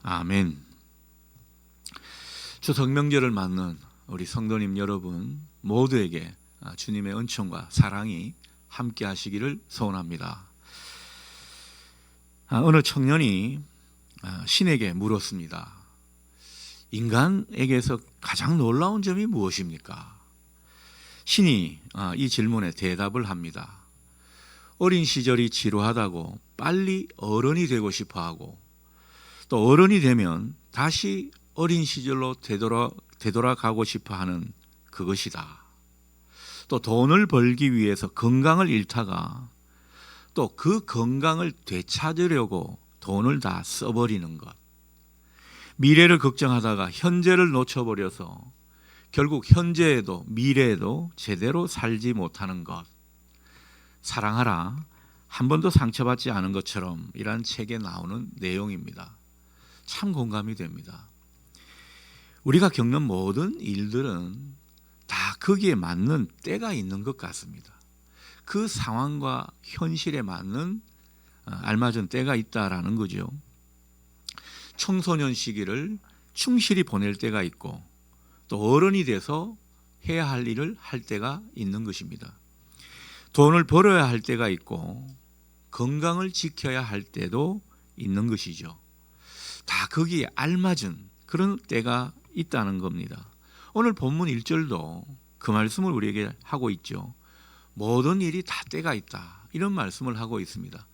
아멘. 추석 명절을 맞는 우리 성도님 여러분 모두에게 주님의 은총과 사랑이 함께 하시기를 소원합니다. 어느 청년이 신에게 물었습니다. 인간에게서 가장 놀라운 점이 무엇입니까? 신이 이 질문에 대답을 합니다. 어린 시절이 지루하다고 빨리 어른이 되고 싶어하고, 또 어른이 되면 다시 어린 시절로 되돌아가고 싶어하는 그것이다. 또 돈을 벌기 위해서 건강을 잃다가 또 그 건강을 되찾으려고 돈을 다 써버리는 것. 미래를 걱정하다가 현재를 놓쳐버려서 결국 현재에도 미래에도 제대로 살지 못하는 것. 사랑하라, 한 번도 상처받지 않은 것처럼 이란 책에 나오는 내용입니다. 참 공감이 됩니다. 우리가 겪는 모든 일들은 다 거기에 맞는 때가 있는 것 같습니다. 그 상황과 현실에 맞는 알맞은 때가 있다라는 거죠. 청소년 시기를 충실히 보낼 때가 있고, 또 어른이 돼서 해야 할 일을 할 때가 있는 것입니다. 돈을 벌어야 할 때가 있고 건강을 지켜야 할 때도 있는 것이죠. 다 거기에 알맞은 그런 때가 있다는 겁니다. 오늘 본문 1절도 그 말씀을 우리에게 하고 있죠. 모든 일이 다 때가 있다, 이런 말씀을 하고 있습니다.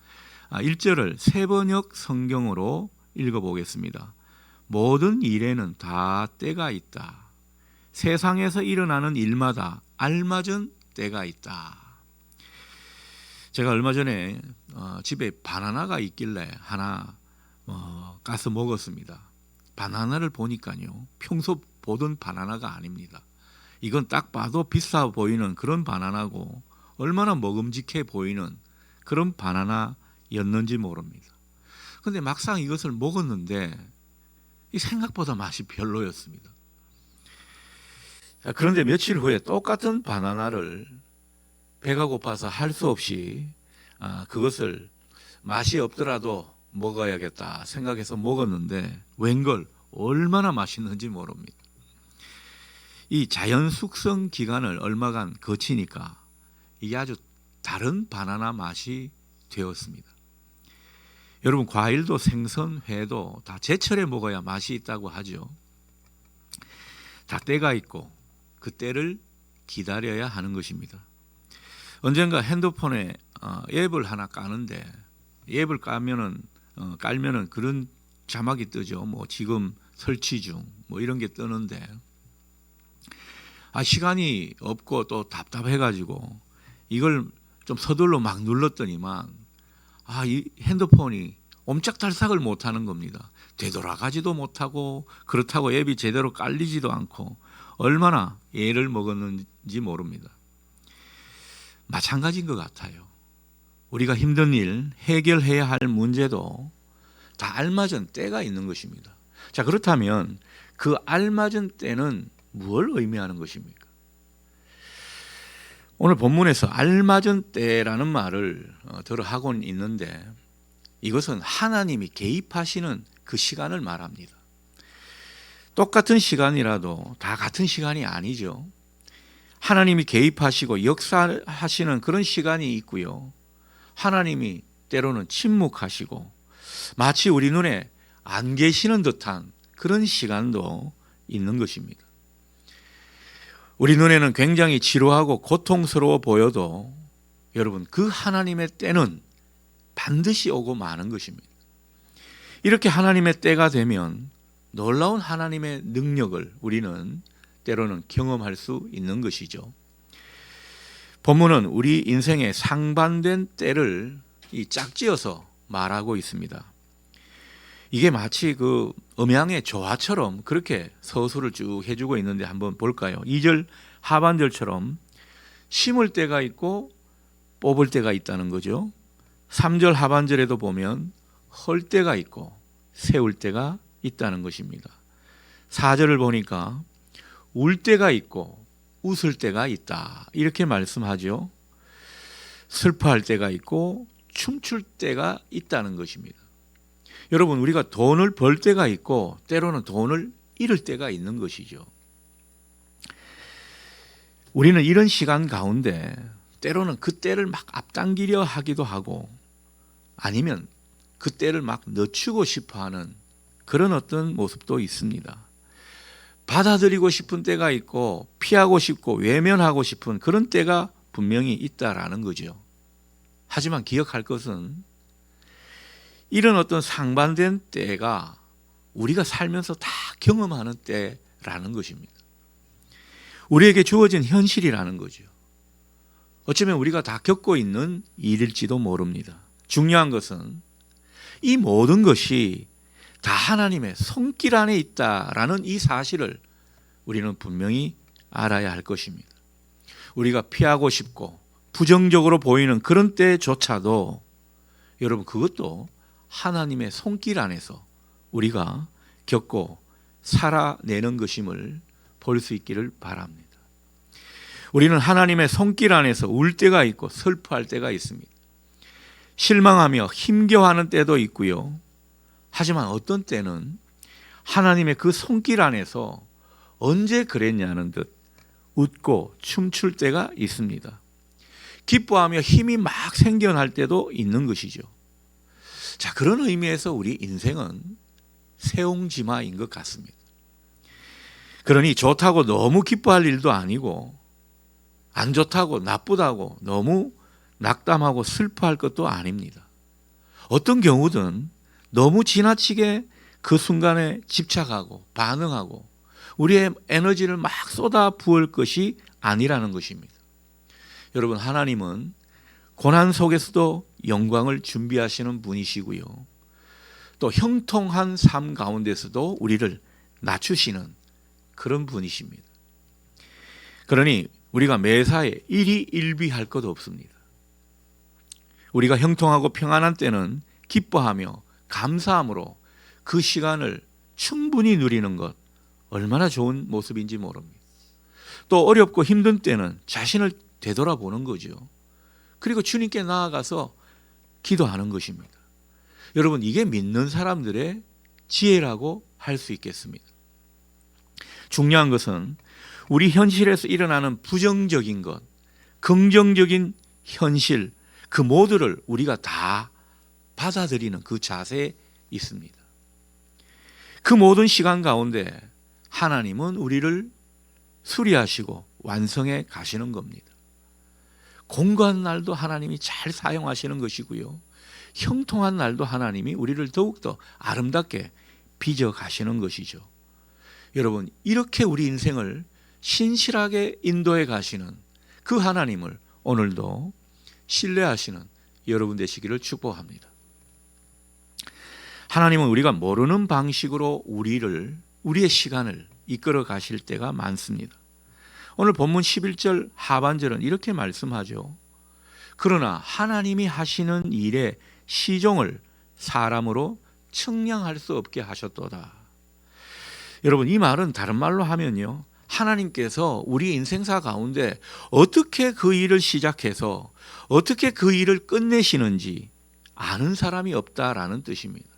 1절을 새번역 성경으로 읽어보겠습니다. 모든 일에는 다 때가 있다. 세상에서 일어나는 일마다 알맞은 때가 있다. 제가 얼마 전에 집에 바나나가 있길래 하나 까서 먹었습니다. 바나나를 보니까요, 평소 보던 바나나가 아닙니다. 이건 딱 봐도 비싸 보이는 그런 바나나고 얼마나 먹음직해 보이는 그런 바나나였는지 모릅니다. 그런데 막상 이것을 먹었는데 생각보다 맛이 별로였습니다. 그런데 며칠 후에 똑같은 바나나를 배가 고파서 할 수 없이 그것을 맛이 없더라도 먹어야겠다 생각해서 먹었는데 웬걸 얼마나 맛있는지 모릅니다. 이 자연 숙성 기간을 얼마간 거치니까 이게 아주 다른 바나나 맛이 되었습니다. 여러분, 과일도 생선, 회도 다 제철에 먹어야 맛이 있다고 하죠. 다 때가 있고 그 때를 기다려야 하는 것입니다. 언젠가 핸드폰에 앱을 하나 까는데 앱을 깔면은 그런 자막이 뜨죠. 뭐 지금 설치 중 뭐 이런 게 뜨는데 시간이 없고 또 답답해가지고 이걸 좀 서둘러 막 눌렀더니만 이 핸드폰이 옴짝달싹을 못하는 겁니다. 되돌아가지도 못하고 그렇다고 앱이 제대로 깔리지도 않고 얼마나 애를 먹었는지 모릅니다. 마찬가지인 것 같아요. 우리가 힘든 일, 해결해야 할 문제도 다 알맞은 때가 있는 것입니다. 자, 그렇다면 그 알맞은 때는 무엇을 의미하는 것입니까? 오늘 본문에서 알맞은 때라는 말을 들어하고는 있는데 이것은 하나님이 개입하시는 그 시간을 말합니다. 똑같은 시간이라도 다 같은 시간이 아니죠. 하나님이 개입하시고 역사하시는 그런 시간이 있고요. 하나님이 때로는 침묵하시고 마치 우리 눈에 안 계시는 듯한 그런 시간도 있는 것입니다. 우리 눈에는 굉장히 지루하고 고통스러워 보여도 여러분, 그 하나님의 때는 반드시 오고 마는 것입니다. 이렇게 하나님의 때가 되면 놀라운 하나님의 능력을 우리는 때로는 경험할 수 있는 것이죠. 본문은 우리 인생의 상반된 때를 짝지어서 말하고 있습니다. 이게 마치 그 음양의 조화처럼 그렇게 서술을 쭉 해주고 있는데 한번 볼까요? 2절 하반절처럼 심을 때가 있고 뽑을 때가 있다는 거죠. 3절 하반절에도 보면 헐 때가 있고 세울 때가 있다는 것입니다. 4절을 보니까 울 때가 있고 웃을 때가 있다, 이렇게 말씀하죠. 슬퍼할 때가 있고 춤출 때가 있다는 것입니다. 여러분, 우리가 돈을 벌 때가 있고 때로는 돈을 잃을 때가 있는 것이죠. 우리는 이런 시간 가운데 때로는 그 때를 막 앞당기려 하기도 하고 아니면 그 때를 막 늦추고 싶어하는 그런 어떤 모습도 있습니다. 받아들이고 싶은 때가 있고 피하고 싶고 외면하고 싶은 그런 때가 분명히 있다라는 거죠. 하지만 기억할 것은 이런 어떤 상반된 때가 우리가 살면서 다 경험하는 때라는 것입니다. 우리에게 주어진 현실이라는 거죠. 어쩌면 우리가 다 겪고 있는 일일지도 모릅니다. 중요한 것은 이 모든 것이 다 하나님의 손길 안에 있다라는 이 사실을 우리는 분명히 알아야 할 것입니다. 우리가 피하고 싶고 부정적으로 보이는 그런 때조차도 여러분 그것도 하나님의 손길 안에서 우리가 겪고 살아내는 것임을 볼 수 있기를 바랍니다. 우리는 하나님의 손길 안에서 울 때가 있고 슬퍼할 때가 있습니다. 실망하며 힘겨워하는 때도 있고요. 하지만 어떤 때는 하나님의 그 손길 안에서 언제 그랬냐는 듯 웃고 춤출 때가 있습니다. 기뻐하며 힘이 막 생겨날 때도 있는 것이죠. 자, 그런 의미에서 우리 인생은 세옹지마인 것 같습니다. 그러니 좋다고 너무 기뻐할 일도 아니고 안 좋다고 나쁘다고 너무 낙담하고 슬퍼할 것도 아닙니다. 어떤 경우든 너무 지나치게 그 순간에 집착하고 반응하고 우리의 에너지를 막 쏟아 부을 것이 아니라는 것입니다. 여러분, 하나님은 고난 속에서도 영광을 준비하시는 분이시고요. 또 형통한 삶 가운데서도 우리를 낮추시는 그런 분이십니다. 그러니 우리가 매사에 일희일비할 것 없습니다. 우리가 형통하고 평안한 때는 기뻐하며 감사함으로 그 시간을 충분히 누리는 것 얼마나 좋은 모습인지 모릅니다. 또 어렵고 힘든 때는 자신을 되돌아보는 거죠. 그리고 주님께 나아가서 기도하는 것입니다. 여러분, 이게 믿는 사람들의 지혜라고 할 수 있겠습니다. 중요한 것은 우리 현실에서 일어나는 부정적인 것, 긍정적인 현실, 그 모두를 우리가 다 받아들이는 그 자세에 있습니다. 그 모든 시간 가운데 하나님은 우리를 수리하시고 완성해 가시는 겁니다. 공고한 날도 하나님이 잘 사용하시는 것이고요. 형통한 날도 하나님이 우리를 더욱더 아름답게 빚어 가시는 것이죠. 여러분, 이렇게 우리 인생을 신실하게 인도해 가시는 그 하나님을 오늘도 신뢰하시는 여러분 되시기를 축복합니다. 하나님은 우리가 모르는 방식으로 우리의 시간을 이끌어 가실 때가 많습니다. 오늘 본문 11절 하반절은 이렇게 말씀하죠. 그러나 하나님이 하시는 일의 시종을 사람으로 측량할 수 없게 하셨도다. 여러분, 이 말은 다른 말로 하면요, 하나님께서 우리 인생사 가운데 어떻게 그 일을 시작해서 어떻게 그 일을 끝내시는지 아는 사람이 없다라는 뜻입니다.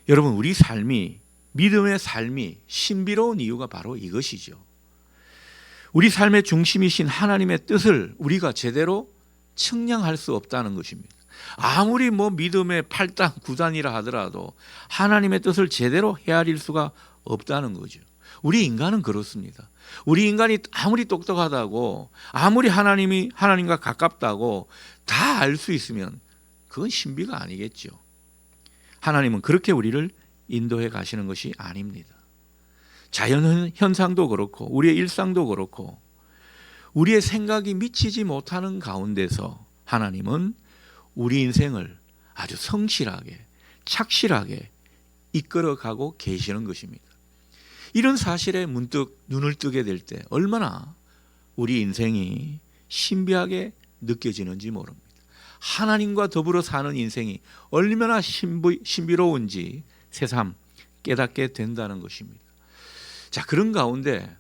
여러분, 우리 삶이, 믿음의 삶이 신비로운 이유가 바로 이것이죠. 우리 삶의 중심이신 하나님의 뜻을 우리가 제대로 측량할 수 없다는 것입니다. 아무리 믿음의 8단, 9단이라 하더라도 하나님의 뜻을 제대로 헤아릴 수가 없다는 거죠. 우리 인간은 그렇습니다. 우리 인간이 아무리 똑똑하다고, 아무리 하나님과 가깝다고 다 알 수 있으면 그건 신비가 아니겠죠. 하나님은 그렇게 우리를 인도해 가시는 것이 아닙니다. 자연 현상도 그렇고 우리의 일상도 그렇고 우리의 생각이 미치지 못하는 가운데서 하나님은 우리 인생을 아주 성실하게 착실하게 이끌어가고 계시는 것입니다. 이런 사실에 문득 눈을 뜨게 될 때 얼마나 우리 인생이 신비하게 느껴지는지 모릅니다. 하나님과 더불어 사는 인생이 얼마나 신비로운지 새삼 깨닫게 된다는 것입니다. 자, 그런 가운데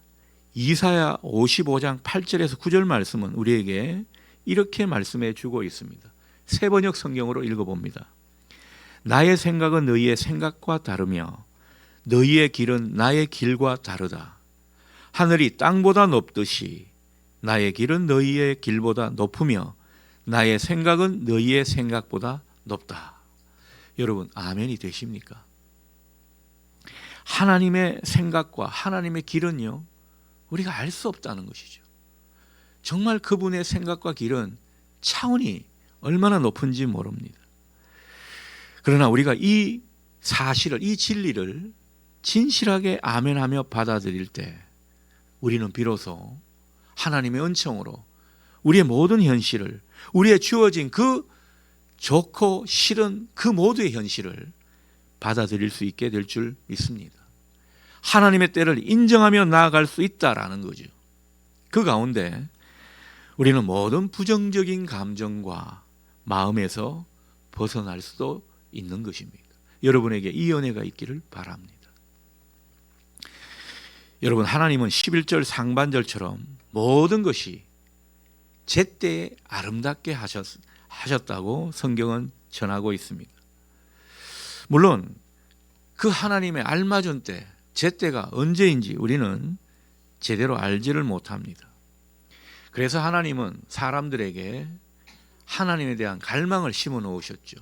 이사야 55장 8절에서 9절 말씀은 우리에게 이렇게 말씀해 주고 있습니다. 새 번역 성경으로 읽어봅니다. 나의 생각은 너희의 생각과 다르며 너희의 길은 나의 길과 다르다. 하늘이 땅보다 높듯이 나의 길은 너희의 길보다 높으며 나의 생각은 너희의 생각보다 높다. 여러분, 아멘이 되십니까? 하나님의 생각과 하나님의 길은요, 우리가 알 수 없다는 것이죠. 정말 그분의 생각과 길은 차원이 얼마나 높은지 모릅니다. 그러나 우리가 이 사실을, 이 진리를 진실하게 아멘하며 받아들일 때 우리는 비로소 하나님의 은총으로 우리의 모든 현실을, 우리의 주어진 그 좋고 싫은 그 모두의 현실을 받아들일 수 있게 될 줄 믿습니다. 하나님의 때를 인정하며 나아갈 수 있다라는 거죠. 그 가운데 우리는 모든 부정적인 감정과 마음에서 벗어날 수도 있는 것입니다. 여러분에게 이 은혜가 있기를 바랍니다. 여러분, 하나님은 11절 상반절처럼 모든 것이 제때에 아름답게 하셨다고 성경은 전하고 있습니다. 물론 그 하나님의 알맞은 때, 제때가 언제인지 우리는 제대로 알지를 못합니다. 그래서 하나님은 사람들에게 하나님에 대한 갈망을 심어 놓으셨죠.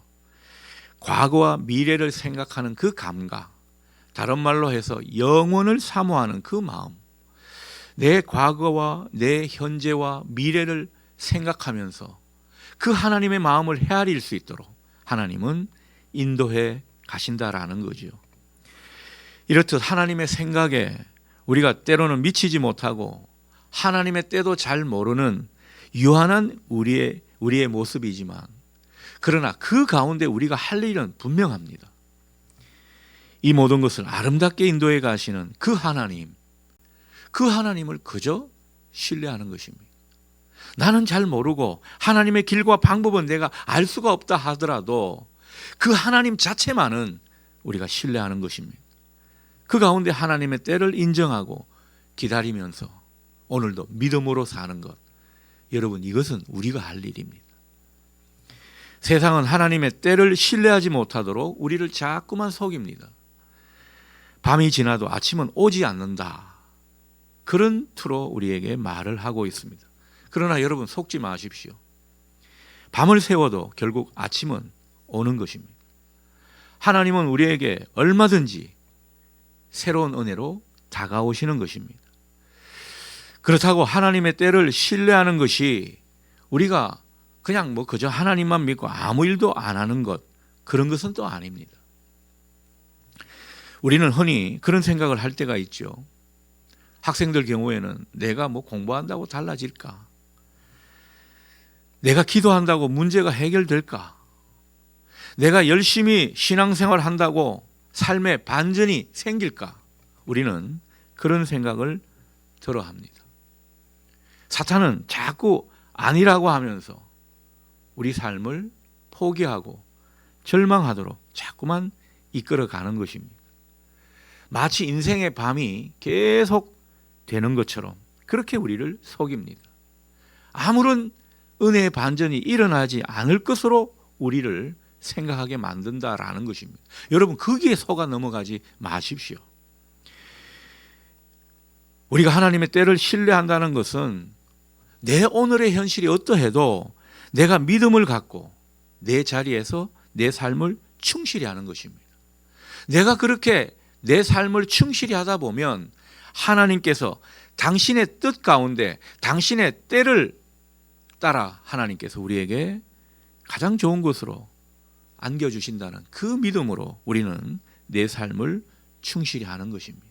과거와 미래를 생각하는 그 감각, 다른 말로 해서 영원을 사모하는 그 마음, 내 과거와 내 현재와 미래를 생각하면서 그 하나님의 마음을 헤아릴 수 있도록 하나님은 인도해 가신다라는 거죠. 이렇듯 하나님의 생각에 우리가 때로는 미치지 못하고 하나님의 때도 잘 모르는 유한한 우리의 모습이지만, 그러나 그 가운데 우리가 할 일은 분명합니다. 이 모든 것을 아름답게 인도해 가시는 그 하나님을 그저 신뢰하는 것입니다. 나는 잘 모르고 하나님의 길과 방법은 내가 알 수가 없다 하더라도 그 하나님 자체만은 우리가 신뢰하는 것입니다. 그 가운데 하나님의 때를 인정하고 기다리면서 오늘도 믿음으로 사는 것, 여러분, 이것은 우리가 할 일입니다. 세상은 하나님의 때를 신뢰하지 못하도록 우리를 자꾸만 속입니다. 밤이 지나도 아침은 오지 않는다, 그런 투로 우리에게 말을 하고 있습니다. 그러나 여러분, 속지 마십시오. 밤을 새워도 결국 아침은 오는 것입니다. 하나님은 우리에게 얼마든지 새로운 은혜로 다가오시는 것입니다. 그렇다고 하나님의 때를 신뢰하는 것이 우리가 그냥 그저 하나님만 믿고 아무 일도 안 하는 것, 그런 것은 또 아닙니다. 우리는 흔히 그런 생각을 할 때가 있죠. 학생들 경우에는 내가 공부한다고 달라질까? 내가 기도한다고 문제가 해결될까? 내가 열심히 신앙생활 한다고 삶에 반전이 생길까? 우리는 그런 생각을 들어 합니다. 사탄은 자꾸 아니라고 하면서 우리 삶을 포기하고 절망하도록 자꾸만 이끌어가는 것입니다. 마치 인생의 밤이 계속 되는 것처럼 그렇게 우리를 속입니다. 아무런 은혜의 반전이 일어나지 않을 것으로 우리를 생각하게 만든다라는 것입니다. 여러분, 거기에 속아 넘어가지 마십시오. 우리가 하나님의 때를 신뢰한다는 것은 내 오늘의 현실이 어떠해도 내가 믿음을 갖고 내 자리에서 내 삶을 충실히 하는 것입니다. 내가 그렇게 내 삶을 충실히 하다 보면 하나님께서 당신의 뜻 가운데 당신의 때를 따라 하나님께서 우리에게 가장 좋은 것으로 안겨주신다는 그 믿음으로 우리는 내 삶을 충실히 하는 것입니다.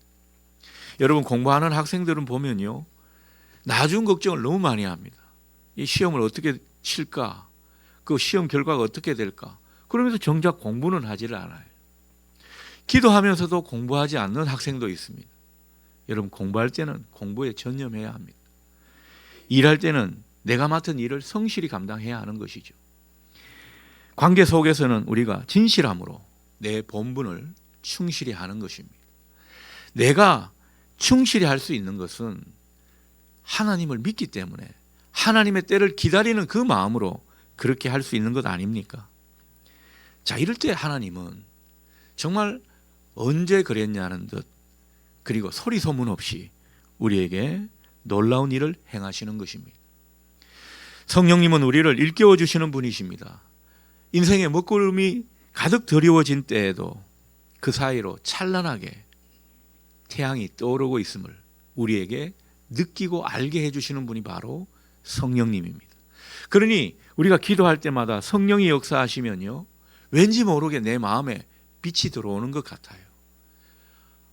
여러분, 공부하는 학생들은 보면요, 나중 걱정을 너무 많이 합니다. 이 시험을 어떻게 칠까? 그 시험 결과가 어떻게 될까? 그러면서 정작 공부는 하지를 않아요. 기도하면서도 공부하지 않는 학생도 있습니다. 여러분, 공부할 때는 공부에 전념해야 합니다. 일할 때는 내가 맡은 일을 성실히 감당해야 하는 것이죠. 관계 속에서는 우리가 진실함으로 내 본분을 충실히 하는 것입니다. 내가 충실히 할 수 있는 것은 하나님을 믿기 때문에 하나님의 때를 기다리는 그 마음으로 그렇게 할 수 있는 것 아닙니까? 자, 이럴 때 하나님은 정말 언제 그랬냐는 듯, 그리고 소리 소문 없이 우리에게 놀라운 일을 행하시는 것입니다. 성령님은 우리를 일깨워 주시는 분이십니다. 인생의 먹구름이 가득 드리워진 때에도 그 사이로 찬란하게 태양이 떠오르고 있음을 우리에게 느끼고 알게 해주시는 분이 바로 성령님입니다. 그러니 우리가 기도할 때마다 성령이 역사하시면요, 왠지 모르게 내 마음에 빛이 들어오는 것 같아요.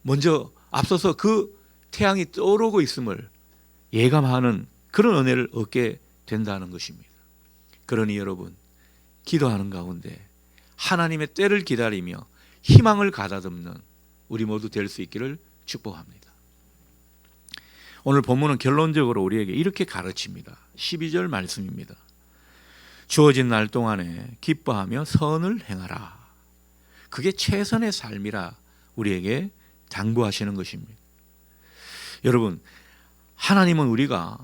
먼저 앞서서 그 태양이 떠오르고 있음을 예감하는 그런 은혜를 얻게 된다는 것입니다. 그러니 여러분, 기도하는 가운데 하나님의 때를 기다리며 희망을 가다듬는 우리 모두 될 수 있기를 축복합니다. 오늘 본문은 결론적으로 우리에게 이렇게 가르칩니다. 12절 말씀입니다. 주어진 날 동안에 기뻐하며 선을 행하라. 그게 최선의 삶이라 우리에게 당부하시는 것입니다. 여러분, 하나님은 우리가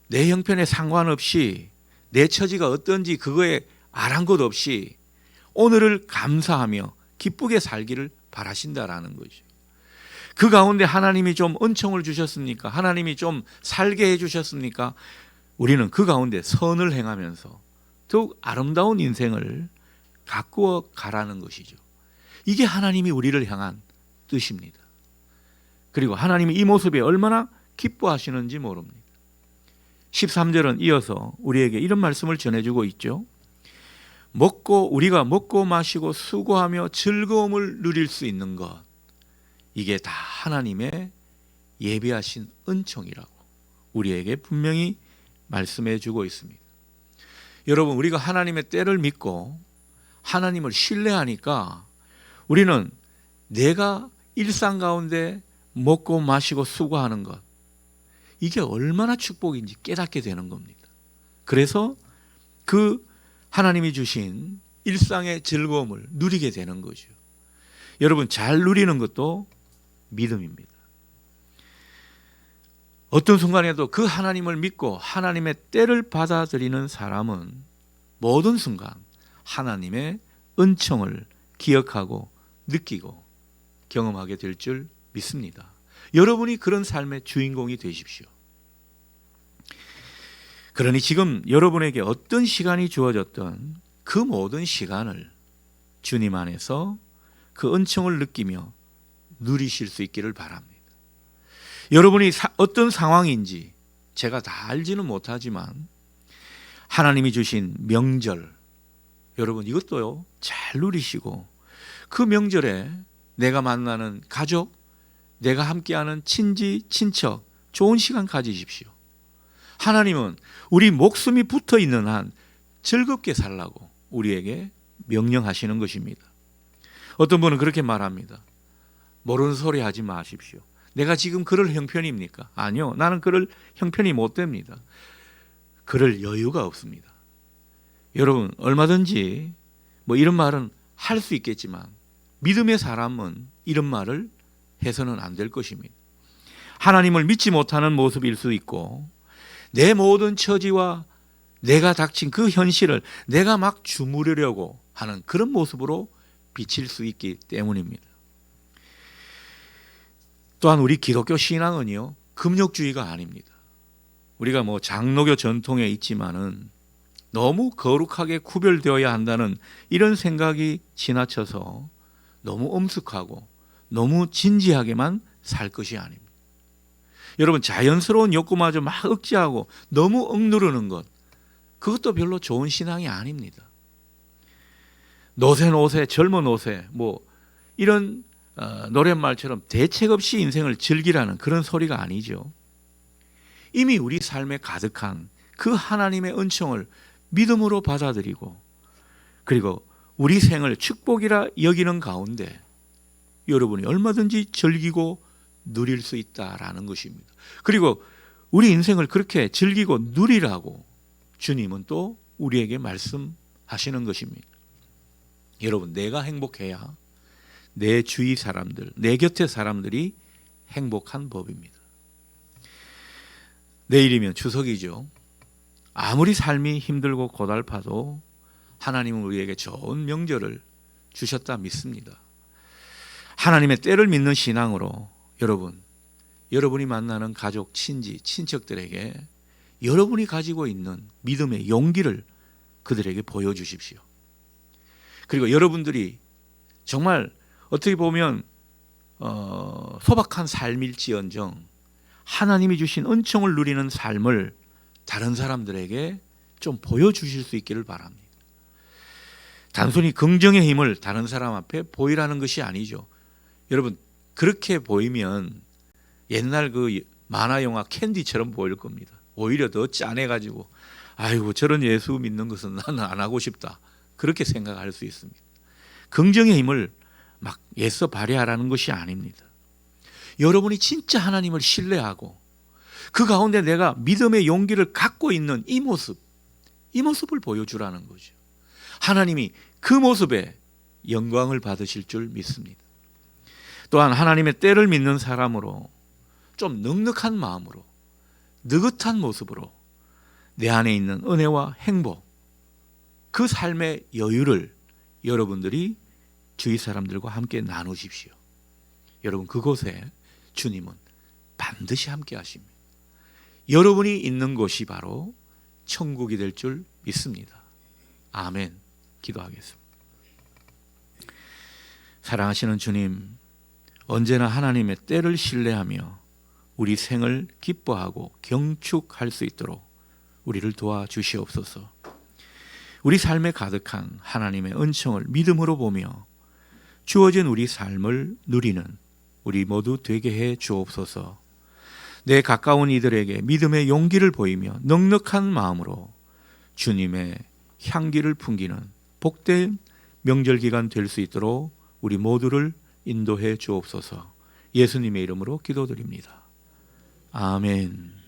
내 형편에 상관없이 내 처지가 어떤지 그거에 아랑곳 없이 오늘을 감사하며 기쁘게 살기를 바라신다라는 거죠. 그 가운데 하나님이 좀 은총을 주셨습니까? 하나님이 좀 살게 해주셨습니까? 우리는 그 가운데 선을 행하면서 더욱 아름다운 인생을 가꾸어 가라는 것이죠. 이게 하나님이 우리를 향한 뜻입니다. 그리고 하나님이 이 모습에 얼마나 기뻐하시는지 모릅니다. 13절은 이어서 우리에게 이런 말씀을 전해주고 있죠. 우리가 먹고 마시고 수고하며 즐거움을 누릴 수 있는 것, 이게 다 하나님의 예비하신 은총이라고 우리에게 분명히 말씀해 주고 있습니다. 여러분, 우리가 하나님의 때를 믿고 하나님을 신뢰하니까 우리는 내가 일상 가운데 먹고 마시고 수고하는 것, 이게 얼마나 축복인지 깨닫게 되는 겁니다. 그래서 그 하나님이 주신 일상의 즐거움을 누리게 되는 거죠. 여러분, 잘 누리는 것도 믿음입니다. 어떤 순간에도 그 하나님을 믿고 하나님의 때를 받아들이는 사람은 모든 순간 하나님의 은총을 기억하고 느끼고 경험하게 될 줄 믿습니다. 여러분이 그런 삶의 주인공이 되십시오. 그러니 지금 여러분에게 어떤 시간이 주어졌든 그 모든 시간을 주님 안에서 그 은총을 느끼며 누리실 수 있기를 바랍니다. 여러분이 어떤 상황인지 제가 다 알지는 못하지만 하나님이 주신 명절, 여러분 이것도요 잘 누리시고 그 명절에 내가 만나는 가족, 내가 함께하는 친지, 친척 좋은 시간 가지십시오. 하나님은 우리 목숨이 붙어 있는 한 즐겁게 살라고 우리에게 명령하시는 것입니다. 어떤 분은 그렇게 말합니다. 모르는 소리 하지 마십시오. 내가 지금 그럴 형편입니까? 아니요, 나는 그럴 형편이 못 됩니다. 그럴 여유가 없습니다. 여러분, 얼마든지 뭐 이런 말은 할 수 있겠지만 믿음의 사람은 이런 말을 해서는 안 될 것입니다. 하나님을 믿지 못하는 모습일 수 있고 내 모든 처지와 내가 닥친 그 현실을 내가 막 주무르려고 하는 그런 모습으로 비칠 수 있기 때문입니다. 또한 우리 기독교 신앙은요, 금욕주의가 아닙니다. 우리가 뭐 장로교 전통에 있지만은 너무 거룩하게 구별되어야 한다는 이런 생각이 지나쳐서 너무 엄숙하고 너무 진지하게만 살 것이 아닙니다. 여러분, 자연스러운 욕구마저 막 억제하고 너무 억누르는 것, 그것도 별로 좋은 신앙이 아닙니다. 노세 젊은 노세 뭐 이런 노랫말처럼 대책 없이 인생을 즐기라는 그런 소리가 아니죠. 이미 우리 삶에 가득한 그 하나님의 은총을 믿음으로 받아들이고 그리고 우리 생을 축복이라 여기는 가운데 여러분이 얼마든지 즐기고 누릴 수 있다라는 것입니다. 그리고 우리 인생을 그렇게 즐기고 누리라고 주님은 또 우리에게 말씀하시는 것입니다. 여러분, 내가 행복해야 내 주위 사람들, 내 곁의 사람들이 행복한 법입니다. 내일이면 추석이죠. 아무리 삶이 힘들고 고달파도 하나님은 우리에게 좋은 명절을 주셨다 믿습니다. 하나님의 때를 믿는 신앙으로 여러분이 만나는 가족, 친지, 친척들에게 여러분이 가지고 있는 믿음의 용기를 그들에게 보여주십시오. 그리고 여러분들이 정말 어떻게 보면 소박한 삶일지언정 하나님이 주신 은총을 누리는 삶을 다른 사람들에게 좀 보여주실 수 있기를 바랍니다. 단순히 긍정의 힘을 다른 사람 앞에 보이라는 것이 아니죠. 여러분, 그렇게 보이면 옛날 그 만화 영화 캔디처럼 보일 겁니다. 오히려 더 짠해가지고 아이고 저런 예수 믿는 것은 나는 안 하고 싶다, 그렇게 생각할 수 있습니다. 긍정의 힘을 막 애써 발휘하라는 것이 아닙니다. 여러분이 진짜 하나님을 신뢰하고 그 가운데 내가 믿음의 용기를 갖고 있는 이 모습을 보여주라는 거죠. 하나님이 그 모습에 영광을 받으실 줄 믿습니다. 또한 하나님의 때를 믿는 사람으로 좀 넉넉한 마음으로 느긋한 모습으로 내 안에 있는 은혜와 행복, 그 삶의 여유를 여러분들이 주위 사람들과 함께 나누십시오. 여러분, 그곳에 주님은 반드시 함께 하십니다. 여러분이 있는 곳이 바로 천국이 될 줄 믿습니다. 아멘. 기도하겠습니다. 사랑하시는 주님, 언제나 하나님의 때를 신뢰하며 우리 생을 기뻐하고 경축할 수 있도록 우리를 도와주시옵소서. 우리 삶에 가득한 하나님의 은총을 믿음으로 보며 주어진 우리 삶을 누리는 우리 모두 되게 해 주옵소서. 내 가까운 이들에게 믿음의 용기를 보이며 넉넉한 마음으로 주님의 향기를 풍기는 복된 명절 기간 될 수 있도록 우리 모두를 인도해 주옵소서. 예수님의 이름으로 기도드립니다. 아멘.